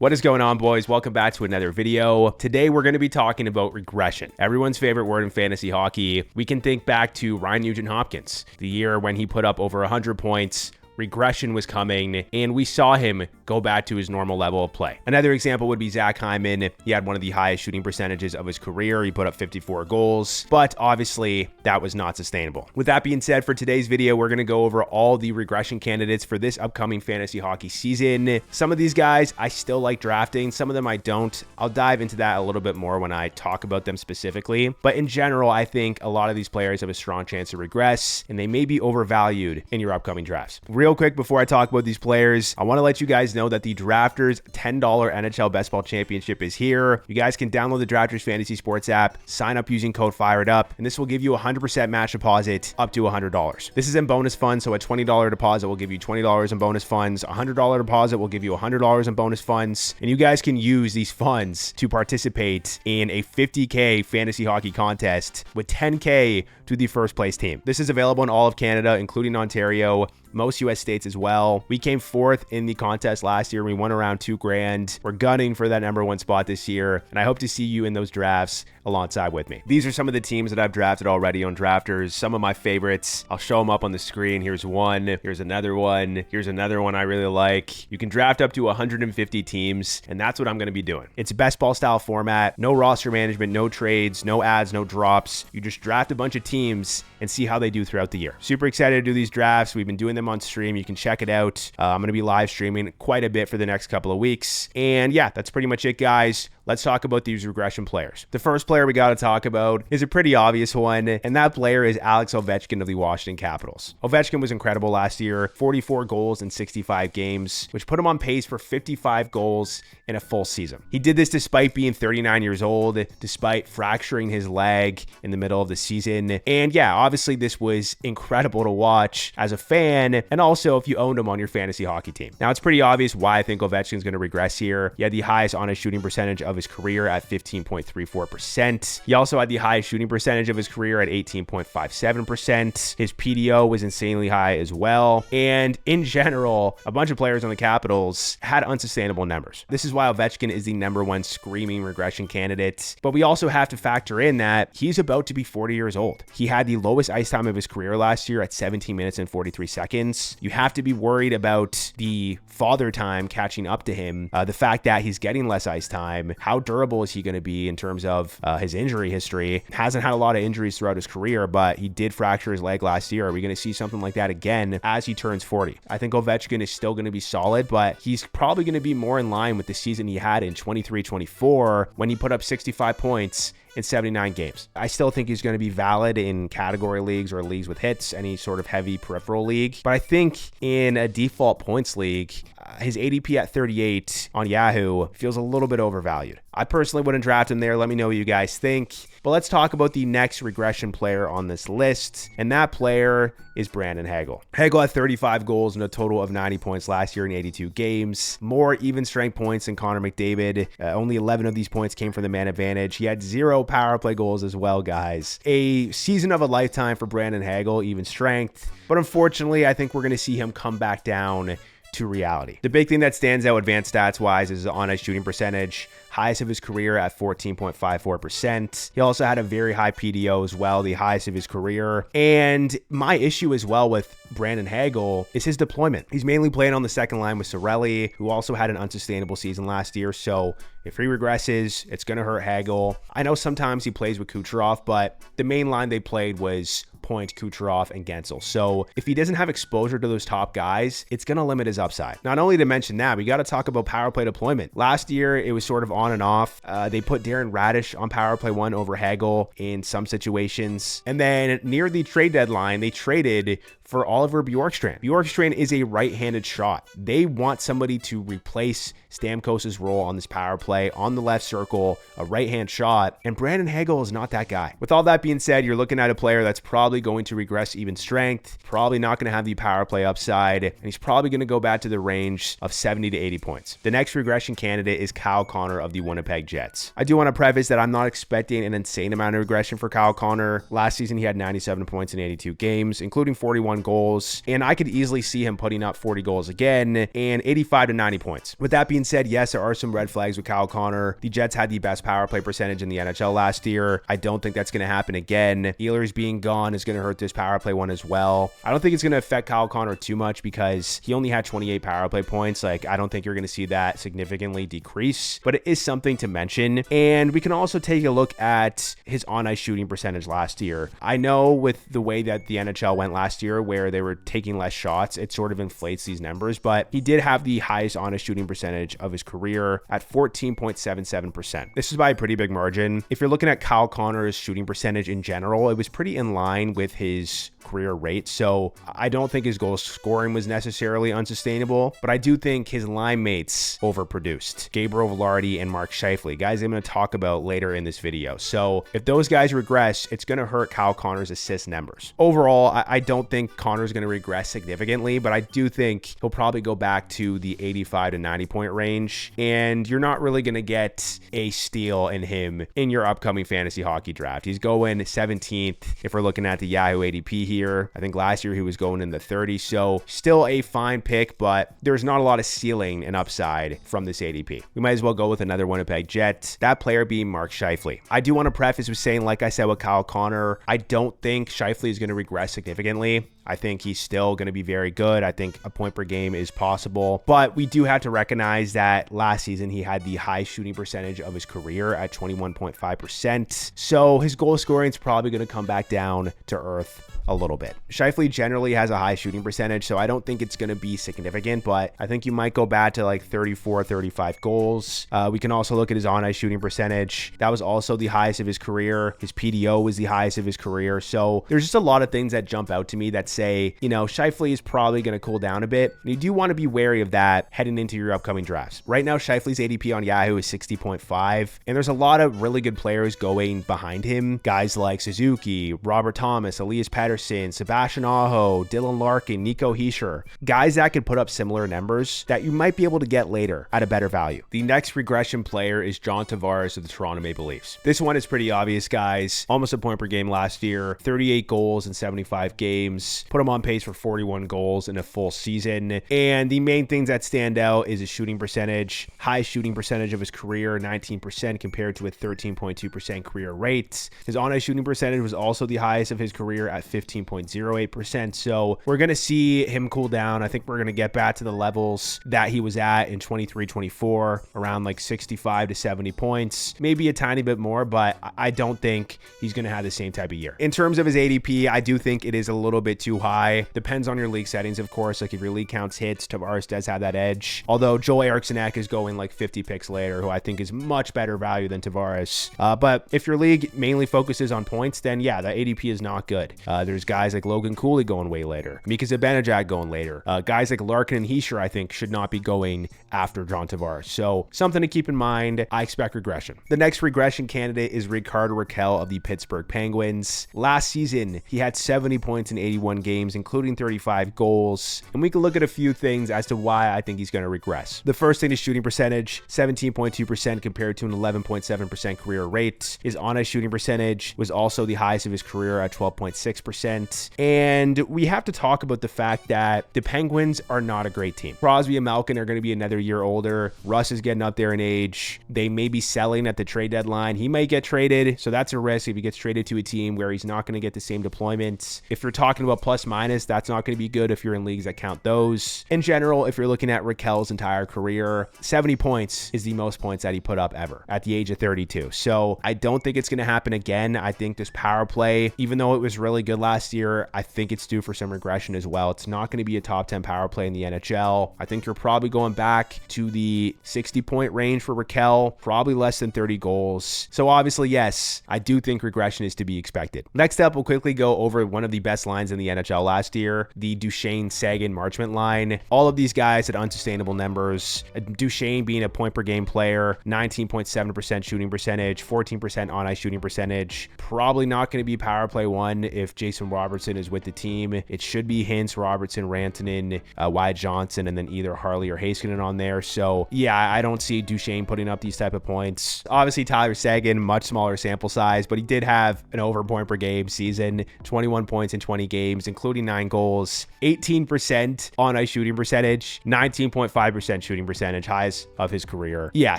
What is going on, boys? Welcome back to another video. Today, we're going to be talking about regression. Everyone's favorite word in fantasy hockey. We can think back to Ryan Nugent-Hopkins, the year when he put up over 100 points. Regression was coming, and we saw him go back to his normal level of play. Another example would be Zach Hyman. He had one of the highest shooting percentages of his career. He put up 54 goals, but obviously that was not sustainable. With that being said, for today's video, we're going to go over all the regression candidates for this upcoming fantasy hockey season. Some of these guys I still like drafting. Some of them I don't. I'll dive into that a little bit more when I talk about them specifically. But in general, I think a lot of these players have a strong chance to regress, and they may be overvalued in your upcoming drafts. Real quick, before I talk about these players, I want to let you guys know that the Drafters $10 NHL Best Ball Championship is here. You guys can download the Drafters Fantasy Sports app, sign up using code FIREDUP, and this will give you a 100% match deposit up to $100. This is in bonus funds, so a $20 deposit will give you $20 in bonus funds. A $100 deposit will give you $100 in bonus funds, and you guys can use these funds to participate in a $50K fantasy hockey contest with $10K to the first place team. This is available in all of Canada, including Ontario, most US states as well. We came fourth in the contest last year. We won around $2,000. We're gunning for that #1 spot this year, and I hope to see you in those drafts alongside with me. These are some of the teams that I've drafted already on Drafters. Some of my favorites. I'll show them up on the screen. Here's one. Here's another one. Here's another one I really like. You can draft up to 150 teams, and that's what I'm going to be doing. It's a best ball style format. No roster management, no trades, no ads, no drops. You just draft a bunch of teams and see how they do throughout the year. Super excited to do these drafts. We've been doing them on stream. You can check it out. I'm going to be live streaming quite a bit for the next couple of weeks. And yeah, that's pretty much it, guys. Let's talk about these regression players. The first player we got to talk about is a pretty obvious one, and that player is Alex Ovechkin of the Washington Capitals. Ovechkin was incredible last year, 44 goals in 65 games, which put him on pace for 55 goals in a full season. He did this despite being 39 years old, despite fracturing his leg in the middle of the season. And yeah, obviously this was incredible to watch as a fan, and also if you owned him on your fantasy hockey team. Now, it's pretty obvious why I think Ovechkin is going to regress here. He had the highest honest shooting percentage of his career at 15.34%. He also had the highest shooting percentage of his career at 18.57%. His PDO was insanely high as well. And in general, a bunch of players on the Capitals had unsustainable numbers. This is why Ovechkin is the #1 screaming regression candidate. But we also have to factor in that he's about to be 40 years old. He had the lowest ice time of his career last year at 17 minutes and 43 seconds. You have to be worried about the father time catching up to him, the fact that he's getting less ice time. How durable is he going to be in terms of his injury history? Hasn't had a lot of injuries throughout his career, but he did fracture his leg last year. Are we going to see something like that again as he turns 40? I think Ovechkin is still going to be solid, but he's probably going to be more in line with the season he had in 23-24 when he put up 65 points in 79 games. I still think he's going to be valid in category leagues or leagues with hits, any sort of heavy peripheral league. But I think in a default points league, his ADP at 38 on Yahoo feels a little bit overvalued. I personally wouldn't draft him there. Let me know what you guys think. But let's talk about the next regression player on this list, and that player is Brandon Hagel. Hagel had 35 goals and a total of 90 points last year in 82 games. More even strength points than Connor McDavid. Only 11 of these points came from the man advantage. He had 0 power play goals as well, guys. A season of a lifetime for Brandon Hagel, even strength. But unfortunately, I think we're going to see him come back down to reality. The big thing that stands out advanced stats wise is on ice shooting percentage, highest of his career at 14.54%. He also had a very high PDO as well, the highest of his career. And my issue as well with Brandon Hagel is his deployment. He's mainly playing on the second line with Cirelli, who also had an unsustainable season last year. So if he regresses, it's going to hurt Hagel. I know sometimes he plays with Kucherov, but the main line they played was Point, Kucherov, and Gensel. So if he doesn't have exposure to those top guys, it's going to limit his upside. Not only to mention that, we got to talk about power play deployment. Last year, it was sort of on and off. They put Darren Radish on power play 1 over Hagel in some situations. And then near the trade deadline, they traded for Oliver Bjorkstrand. Bjorkstrand is a right-handed shot. They want somebody to replace Stamkos's role on this power play on the left circle, a right-hand shot, and Brandon Hagel is not that guy. With all that being said, you're looking at a player that's probably probably going to regress even strength, probably not going to have the power play upside, and he's probably going to go back to the range of 70 to 80 points. The next regression candidate is Kyle Connor of the Winnipeg Jets. I do want to preface that I'm not expecting an insane amount of regression for Kyle Connor. Last season, he had 97 points in 82 games, including 41 goals, and I could easily see him putting up 40 goals again and 85 to 90 points. With that being said, yes, there are some red flags with Kyle Connor. The Jets had the best power play percentage in the NHL last year. I don't think that's going to happen again. Ehlers being gone is going to hurt this power play one as well. I don't think it's going to affect Kyle Connor too much because he only had 28 power play points. Like, I don't think you're going to see that significantly decrease, but it is something to mention. And we can also take a look at his on-ice shooting percentage last year. I know with the way that the NHL went last year where they were taking less shots, it sort of inflates these numbers, but he did have the highest on-ice shooting percentage of his career at 14.77%. This is by a pretty big margin. If you're looking at Kyle Connor's shooting percentage in general, it was pretty in line with his career rate. So I don't think his goal scoring was necessarily unsustainable, but I do think his line mates overproduced. Gabriel Velarde and Mark Scheifele, guys I'm going to talk about later in this video. So if those guys regress, it's going to hurt Kyle Connor's assist numbers. Overall, I don't think Connor's going to regress significantly, but I do think he'll probably go back to the 85 to 90 point range, and you're not really going to get a steal in him in your upcoming fantasy hockey draft. He's going 17th if we're looking at the Yahoo ADP here. I think last year he was going in the 30s, so still a fine pick, but there's not a lot of ceiling and upside from this ADP. We might as well go with another Winnipeg Jet, that player being Mark Scheifele. I do want to preface with saying, like I said with Kyle Connor, I don't think Scheifele is going to regress significantly. I think he's still going to be very good. I think a point per game is possible, but we do have to recognize that last season he had the high shooting percentage of his career at 21.5%. So his goal scoring is probably going to come back down to earth a little bit. Scheifele generally has a high shooting percentage, so I don't think it's going to be significant, but I think you might go back to like 34, 35 goals. We can also look at his on-ice shooting percentage. That was also the highest of his career. His PDO was the highest of his career. So there's just a lot of things that jump out to me that say, you know, Scheifele is probably going to cool down a bit. And you do want to be wary of that heading into your upcoming drafts. Right now, Scheifele's ADP on Yahoo is 60.5, and there's a lot of really good players going behind him. Guys like Suzuki, Robert Thomas, Elias Pettersson, Sebastian Aho, Dylan Larkin, Nico Hischier, guys that could put up similar numbers that you might be able to get later at a better value. The next regression player is John Tavares of the Toronto Maple Leafs. This one is pretty obvious, guys. Almost a point per game last year, 38 goals in 75 games, put him on pace for 41 goals in a full season. And the main things that stand out is his shooting percentage, high shooting percentage of his career, 19% compared to a 13.2% career rate. His on-ice shooting percentage was also the highest of his career at 15.08%. So we're going to see him cool down. I think we're going to get back to the levels that he was at in 23-24, around like 65 to 70 points, maybe a tiny bit more, but I don't think he's going to have the same type of year. In terms of his ADP, I do think it is a little bit too high. Depends on your league settings, of course. Like if your league counts hits, Tavares does have that edge. Although Joel Eriksson is going like 50 picks later, who I think is much better value than Tavares. But if your league mainly focuses on points, then yeah, the ADP is not good. There's guys like Logan Cooley going way later, Mika Zibanejad going later. Guys like Larkin and Hischier, I think, should not be going after John Tavares. So something to keep in mind. I expect regression. The next regression candidate is Rickard Rakell of the Pittsburgh Penguins. Last season, he had 70 points in 81 games, including 35 goals. And we can look at a few things as to why I think he's going to regress. The first thing is shooting percentage, 17.2% compared to an 11.7% career rate. His on-ice shooting percentage was also the highest of his career at 12.6%. And we have to talk about the fact that the Penguins are not a great team. Crosby and Malkin are going to be another year older. Russ is getting up there in age. They may be selling at the trade deadline. He may get traded, so that's a risk if he gets traded to a team where he's not going to get the same deployments. If you're talking about plus minus, that's not going to be good if you're in leagues that count those. In general, if you're looking at Rakell's entire career, 70 points is the most points that he put up ever at the age of 32. So I don't think it's going to happen again. I think this power play, even though it was really good last year, I think it's due for some regression as well. It's not going to be a top 10 power play in the NHL. I think you're probably going back to the 60-point range for Rakell, probably less than 30 goals. So obviously, yes, I do think regression is to be expected. Next up, we'll quickly go over one of the best lines in the NHL last year, the Duchene, Seguin, Marchment line. All of these guys had unsustainable numbers. Duchene being a point per game player, 19.7% shooting percentage, 14% on-ice shooting percentage. Probably not going to be power play one if Jason when Robertson is with the team. It should be Hintz, Robertson, Rantanen, Wyatt Johnson, and then either Harley or Heiskanen on there. So yeah, I don't see Duchene putting up these type of points. Obviously, Tyler Seguin, much smaller sample size, but he did have an over point per game season, 21 points in 20 games, including 9 goals, 18% on ice shooting percentage, 19.5% shooting percentage, highest of his career. Yeah,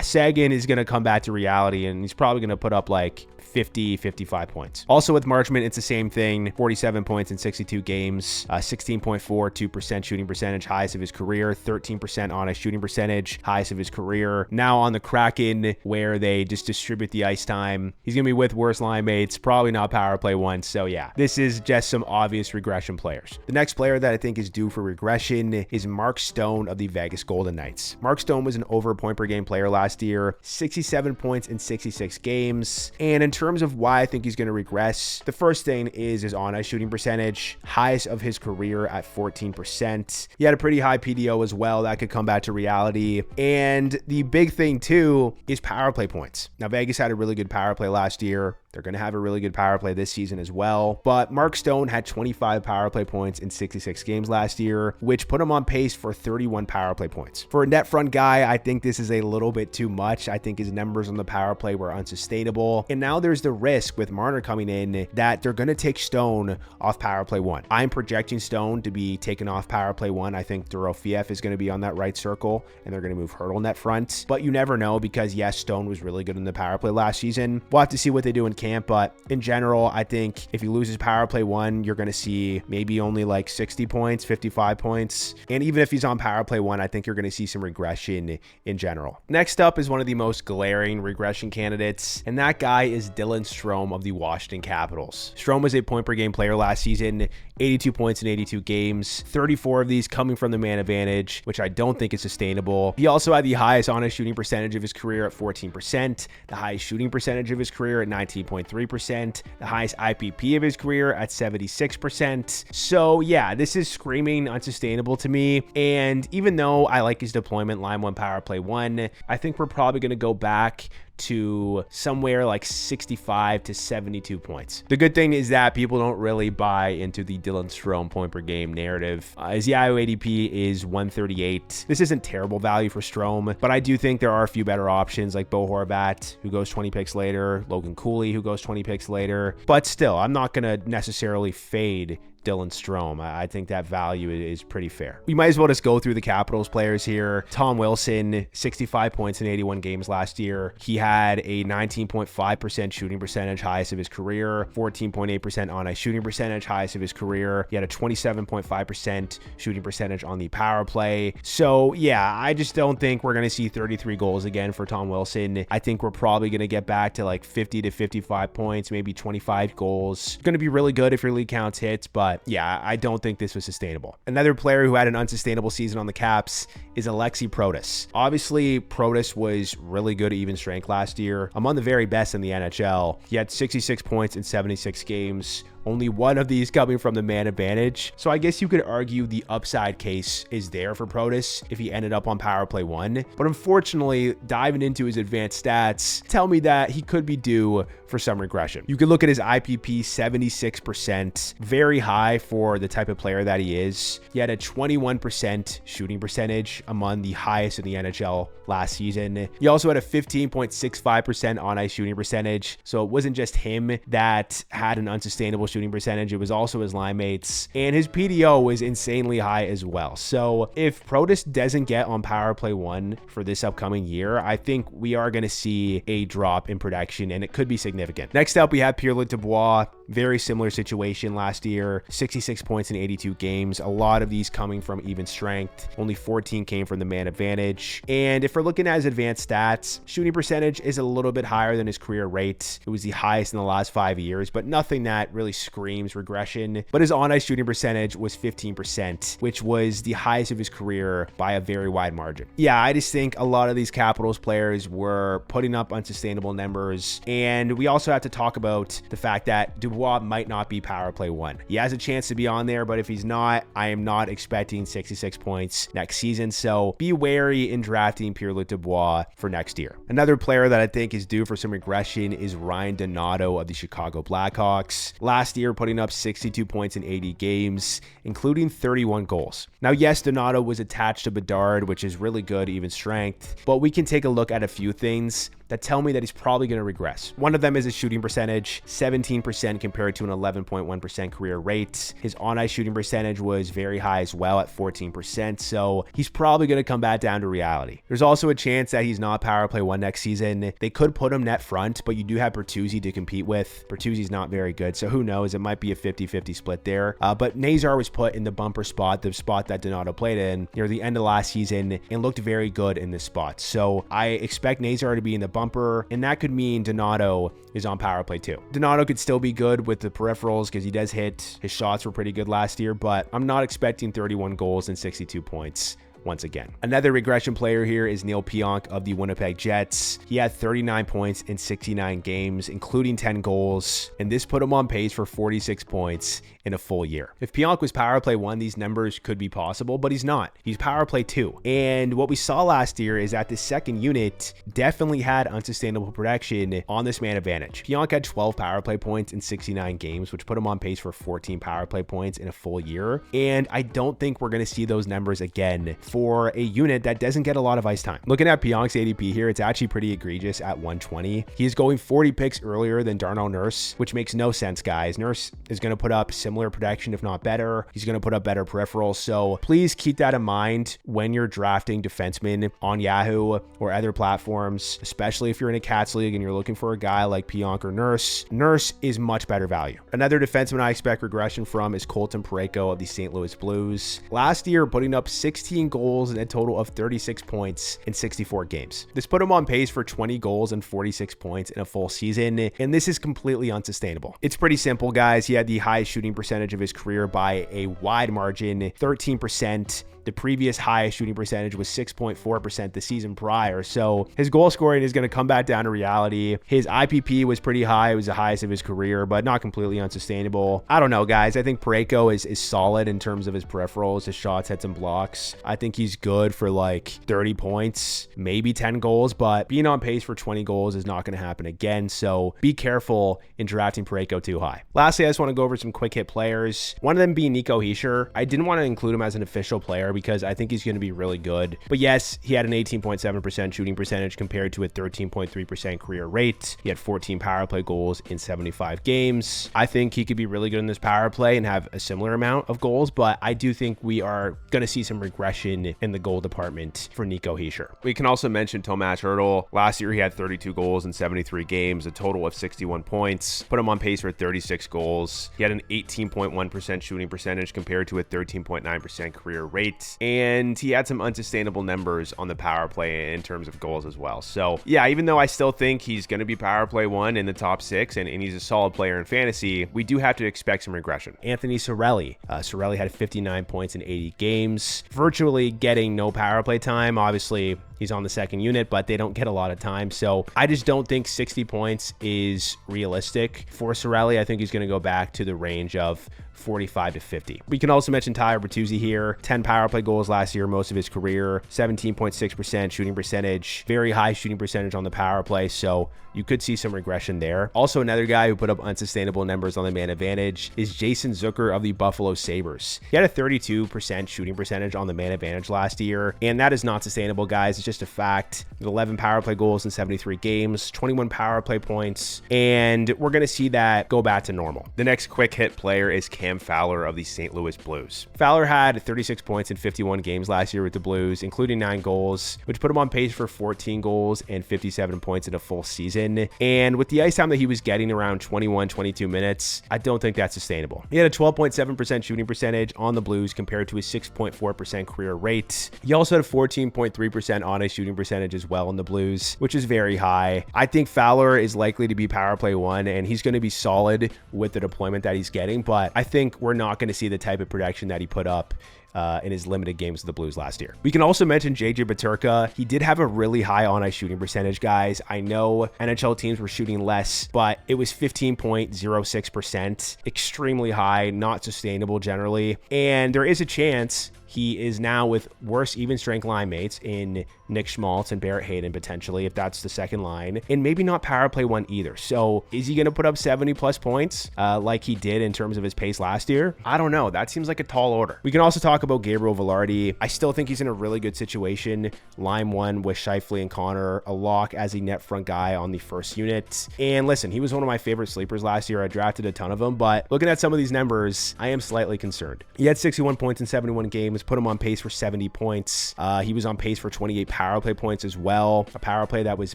Seguin is going to come back to reality, and he's probably going to put up like 50, 55 points. Also with Marchment, it's the same thing. 47 points in 62 games, 16.42% shooting percentage, highest of his career, 13% on ice shooting percentage, highest of his career. Now on the Kraken, where they just distribute the ice time, he's going to be with worse line mates, probably not power play one. So yeah, this is just some obvious regression players. The next player that I think is due for regression is Mark Stone of the Vegas Golden Knights. Mark Stone was an over point per game player last year, 67 points in 66 games. And in terms of why I think he's going to regress, the first thing is his on-ice shooting percentage, highest of his career at 14%. He had a pretty high PDO as well. That could come back to reality. And the big thing too is power play points. Now, Vegas had a really good power play last year. They're going to have a really good power play this season as well. But Mark Stone had 25 power play points in 66 games last year, which put him on pace for 31 power play points. For a net front guy, I think this is a little bit too much. I think his numbers on the power play were unsustainable. And now there's the risk with Marner coming in that they're going to take Stone off power play 1. I'm projecting Stone to be taken off power play 1. I think Dorofiev is going to be on that right circle, and they're going to move Hertl net front. But you never know, because yes, Stone was really good in the power play last season. We'll have to see what they do in camp, but in general, I think if he loses power play 1, you're going to see maybe only like 60 points, 55 points. And even if he's on power play 1, I think you're going to see some regression in general. Next up is one of the most glaring regression candidates, and that guy is Dylan Strome of the Washington Capitals. Strome was a point per game player last season, 82 points in 82 games, 34 of these coming from the man advantage, which I don't think is sustainable. He also had the highest on-ice shooting percentage of his career at 14%, the highest shooting percentage of his career at 19.3%, the highest IPP of his career at 76%. So yeah, this is screaming unsustainable to me. And even though I like his deployment, line 1, power play 1, I think we're probably going to go back to somewhere like 65 to 72 points. The good thing is that people don't really buy into the Dylan Strome point per game narrative. His Yahoo ADP is 138. This isn't terrible value for Strome, but I do think there are a few better options like Bo Horvat, who goes 20 picks later, Logan Cooley, who goes 20 picks later. But still, I'm not going to necessarily fade Dylan Strome. I think that value is pretty fair. We might as well just go through the Capitals players here. Tom Wilson, 65 points in 81 games last year. He had a 19.5% shooting percentage, highest of his career, 14.8% on ice shooting percentage, highest of his career. He had a 27.5% shooting percentage on the power play. So yeah, I just don't think we're going to see 33 goals again for Tom Wilson. I think we're probably going to get back to like 50 to 55 points, maybe 25 goals. Going to be really good if your league counts hits, but yeah, I don't think this was sustainable. Another player who had an unsustainable season on the Caps is Alexi Protas. Obviously, Protas was really good at even strength last year, among the very best in the NHL. He had 66 points in 76 games. Only one of these coming from the man advantage. So I guess you could argue the upside case is there for Protas if he ended up on power play 1. But unfortunately, diving into his advanced stats tell me that he could be due for some regression. You could look at his IPP, 76%, very high for the type of player that he is. He had a 21% shooting percentage, among the highest in the NHL last season. He also had a 15.65% on-ice shooting percentage. So it wasn't just him that had an unsustainable shooting percentage, it was also his line mates, and his PDO was insanely high as well. So if Protas doesn't get on power play 1 for this upcoming year, I think we are going to see a drop in production, and it could be significant. Next up, we have Pierre-Luc Dubois. Very similar situation last year, 66 points in 82 games. A lot of these coming from even strength. Only 14 came from the man advantage. And if we're looking at his advanced stats, shooting percentage is a little bit higher than his career rate. It was the highest in the last 5 years, but nothing that really screams regression. But his on-ice shooting percentage was 15%, which was the highest of his career by a very wide margin. Yeah, I just think a lot of these Capitals players were putting up unsustainable numbers. And we also have to talk about the fact that Dubois Dubois might not be power play 1. He has a chance to be on there, but if he's not, I am not expecting 66 points next season. So be wary in drafting Pierre-Luc Dubois for next year. Another player that I think is due for some regression is Ryan Donato of the Chicago Blackhawks. Last year, putting up 62 points in 80 games, including 31 goals. Now, yes, Donato was attached to Bedard, which is really good, even strength, but we can take a look at a few things that tell me that he's probably going to regress. One of them is his shooting percentage, 17% compared to an 11.1% career rate. His on-ice shooting percentage was very high as well at 14%, so he's probably going to come back down to reality. There's also a chance that he's not power play 1 next season. They could put him net front, but you do have Bertuzzi to compete with. Bertuzzi's not very good, so who knows? It might be a 50-50 split there. But Nazar was put in the bumper spot, the spot that Donato played in near the end of last season, and looked very good in this spot. So I expect Nazar to be in the bumper, and that could mean Donato is on power play 2. Donato could still be good with the peripherals because he does hit. His shots were pretty good last year, but I'm not expecting 31 goals and 62 points once again. Another regression player here is Neal Pionk of the Winnipeg Jets. He had 39 points in 69 games, including 10 goals, and this put him on pace for 46 points in a full year. If Pionk was power play 1, these numbers could be possible, but he's not. He's power play 2. And what we saw last year is that the second unit definitely had unsustainable production on this man advantage. Pionk had 12 power play points in 69 games, which put him on pace for 14 power play points in a full year. And I don't think we're going to see those numbers again for a unit that doesn't get a lot of ice time. Looking at Pionk's ADP here, it's actually pretty egregious at 120. He is going 40 picks earlier than Darnell Nurse, which makes no sense, guys. Nurse is going to put up similar production, if not better. He's going to put up better peripherals. So please keep that in mind when you're drafting defensemen on Yahoo or other platforms, especially if you're in a Cats league and you're looking for a guy like Pionk or Nurse. Nurse is much better value. Another defenseman I expect regression from is Colton Parayko of the St. Louis Blues. Last year, putting up 16 goals and a total of 36 points in 64 games. This put him on pace for 20 goals and 46 points in a full season, and this is completely unsustainable. It's pretty simple, guys. He had the highest shooting percentage of his career by a wide margin, 13%. The previous highest shooting percentage was 6.4% the season prior. So his goal scoring is going to come back down to reality. His IPP was pretty high. It was the highest of his career, but not completely unsustainable. I don't know, guys. I think Parayko is solid in terms of his peripherals, his shots, hits, and blocks. I think he's good for like 30 points, maybe 10 goals, but being on pace for 20 goals is not going to happen again. So be careful in drafting Parayko too high. Lastly, I just want to go over some quick hit players. One of them being Nico Hischier. I didn't want to include him as an official player because I think he's going to be really good. But yes, he had an 18.7% shooting percentage compared to a 13.3% career rate. He had 14 power play goals in 75 games. I think he could be really good in this power play and have a similar amount of goals, but I do think we are going to see some regression in the goal department for Nico Hischier. We can also mention Tomas Hertl. Last year, he had 32 goals in 73 games, a total of 61 points, put him on pace for 36 goals. He had an 18.1% shooting percentage compared to a 13.9% career rate. And he had some unsustainable numbers on the power play in terms of goals as well. So yeah, even though I still think he's going to be power play 1 in the top 6 and he's a solid player in fantasy, we do have to expect some regression. Anthony Cirelli. Cirelli had 59 points in 80 games, virtually getting no power play time. Obviously, he's on the second unit, but they don't get a lot of time. So I just don't think 60 points is realistic for Cirelli. I think he's going to go back to the range of 45 to 50. We can also mention Tyler Bertuzzi here. 10 power play goals last year, most of his career, 17.6% shooting percentage, very high shooting percentage on the power play. So you could see some regression there. Also, another guy who put up unsustainable numbers on the man advantage is Jason Zucker of the Buffalo Sabres. He had a 32% shooting percentage on the man advantage last year, and that is not sustainable, guys. It's just a fact. 11 power play goals in 73 games, 21 power play points, and we're going to see that go back to normal. The next quick hit player is Cam Fowler of the St. Louis Blues. Fowler had 36 points in 51 games last year with the Blues, including 9 goals, which put him on pace for 14 goals and 57 points in a full season. And with the ice time that he was getting around 21, 22 minutes, I don't think that's sustainable. He had a 12.7% shooting percentage on the Blues compared to a 6.4% career rate. He also had a 14.3% on-ice shooting percentage as well in the Blues, which is very high. I think Fowler is likely to be power play 1, and he's going to be solid with the deployment that he's getting, but I think we're not going to see the type of production that he put up in his limited games with the Blues last year. We can also mention JJ Petkera. He did have a really high on-ice shooting percentage, guys. I know NHL teams were shooting less, but it was 15.06%. Extremely high, not sustainable generally. And there is a chance he is now with worse even strength line mates in Nick Schmaltz and Barrett Hayden potentially, if that's the second line, and maybe not power play one either. So is he going to put up 70 plus points like he did in terms of his pace last year? I don't know. That seems like a tall order. We can also talk about Gabriel Velarde. I still think he's in a really good situation. Line one with Scheifele and Connor, a lock as a net front guy on the first unit. And listen, he was one of my favorite sleepers last year. I drafted a ton of them, but looking at some of these numbers, I am slightly concerned. He had 61 points in 71 games, put him on pace for 70 points. He was on pace for 28 power play points as well. A power play that was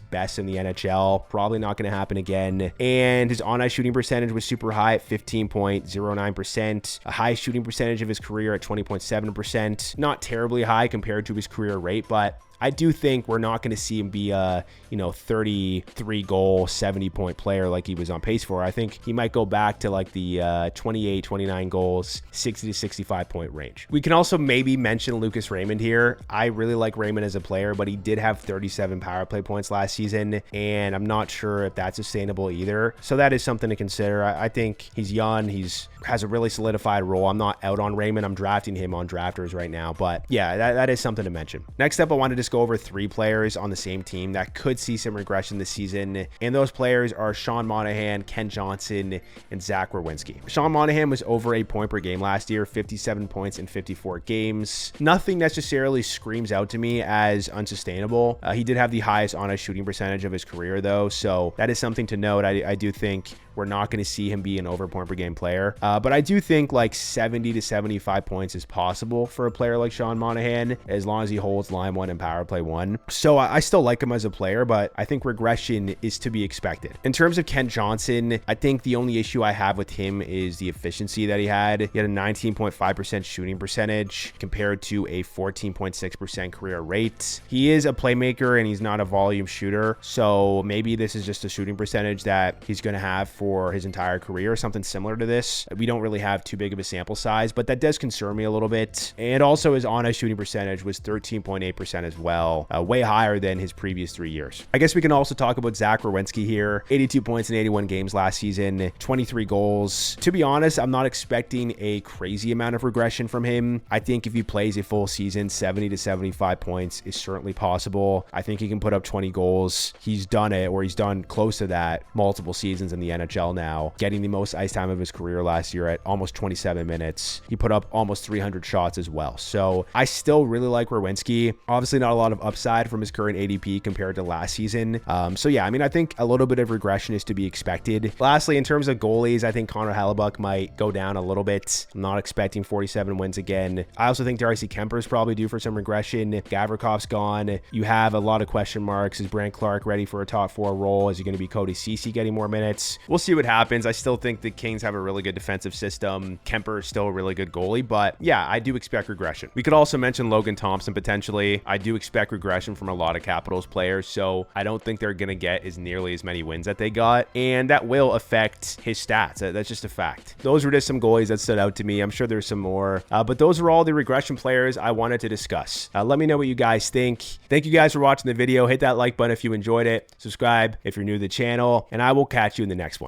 best in the NHL. Probably not going to happen again. And his on-ice shooting percentage was super high at 15.09%. A high shooting percentage of his career at 20.7%. Not terribly high compared to his career rate, but I do think we're not going to see him be a, 33 goal, 70 point player like he was on pace for. I think he might go back to like the 28, 29 goals, 60 to 65 point range. We can also maybe mention Lucas Raymond here. I really like Raymond as a player, but he did have 37 power play points last season, and I'm not sure if that's sustainable either. So that is something to consider. I think he's young. Has a really solidified role. I'm not out on Raymond. I'm drafting him on drafters right now, but yeah, that is something to mention. Next up, I wanted to just go over 3 players on the same team that could see some regression this season, and those players are Sean Monahan, Ken Johnson, and Zach Werenski. Sean Monahan was over a point per game last year, 57 points in 54 games. Nothing necessarily screams out to me as unsustainable. He did have the highest on-ice shooting percentage of his career though, so that is something to note. I do think we're not going to see him be an over point per game player. But I do think like 70 to 75 points is possible for a player like Sean Monahan, as long as he holds line one and power play one. So I still like him as a player, but I think regression is to be expected. In terms of Ken Johnson, I think the only issue I have with him is the efficiency that he had. He had a 19.5% shooting percentage compared to a 14.6% career rate. He is a playmaker and he's not a volume shooter. So maybe this is just a shooting percentage that he's going to have for his entire career or something similar to this. We don't really have too big of a sample size, but that does concern me a little bit. And also his on-ice shooting percentage was 13.8% as well, way higher than his previous 3 years. I guess we can also talk about Zach Werenski here. 82 points in 81 games last season, 23 goals. To be honest, I'm not expecting a crazy amount of regression from him. I think if he plays a full season, 70 to 75 points is certainly possible. I think he can put up 20 goals. He's done it, or he's done close to that multiple seasons in the NHL now, getting the most ice time of his career last year at almost 27 minutes. He put up almost 300 shots as well. So I still really like Werenski. Obviously not a lot of upside from his current ADP compared to last season. So yeah, I mean, I think a little bit of regression is to be expected. Lastly, in terms of goalies, I think Connor Hellebuyck might go down a little bit. I'm not expecting 47 wins again. I also think Darcy Kemper is probably due for some regression. Gavrikov's gone. You have a lot of question marks. Is Brant Clark ready for a top 4 role? Is he going to be Cody Ceci getting more minutes? We'll see what happens. I still think the Kings have a really good defensive system. Kemper is still a really good goalie, but yeah, I do expect regression. We could also mention Logan Thompson potentially. I do expect regression from a lot of Capitals players, so I don't think they're going to get nearly as many wins that they got, and that will affect his stats. That's just a fact. Those were just some goalies that stood out to me. I'm sure there's some more, but those are all the regression players I wanted to discuss. Let me know what you guys think. Thank you guys for watching the video. Hit that like button if you enjoyed it. Subscribe if you're new to the channel, and I will catch you in the next one.